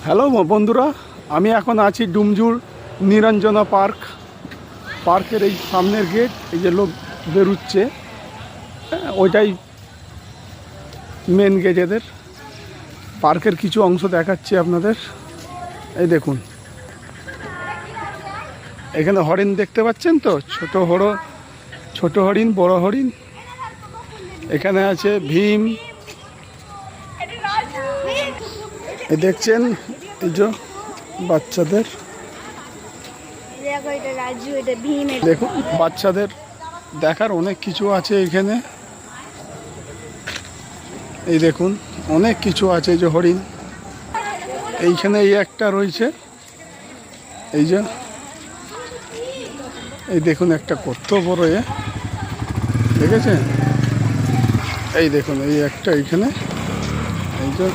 Hello বন্ধুরা, আমি এখন আছি ডুমজুর নিরঞ্জনা পার্কের এই সামনের গেট। এই যে লোক বেরুচ্ছে, ওইটাই মেন গেট। এদের পার্কের কিছু অংশ দেখাচ্ছি আপনাদের। এই দেখুন, এখানে হরিণ দেখতে পাচ্ছেন তো, ছোট হরিণ, বড় হরিণ। এখানে আছে ভীম, এই দেখছেন, এই যে বাচ্চাদের, দেখুন বাচ্চাদের দেখার অনেক কিছু আছে এখানে। এই দেখুন অনেক কিছু আছে। এই যে হরিণ, এইখানে এই একটা রয়েছে। এই যে এই দেখুন একটা কত বড় দেখেছেন? এই দেখুন এই একটা এইখানে, এই যে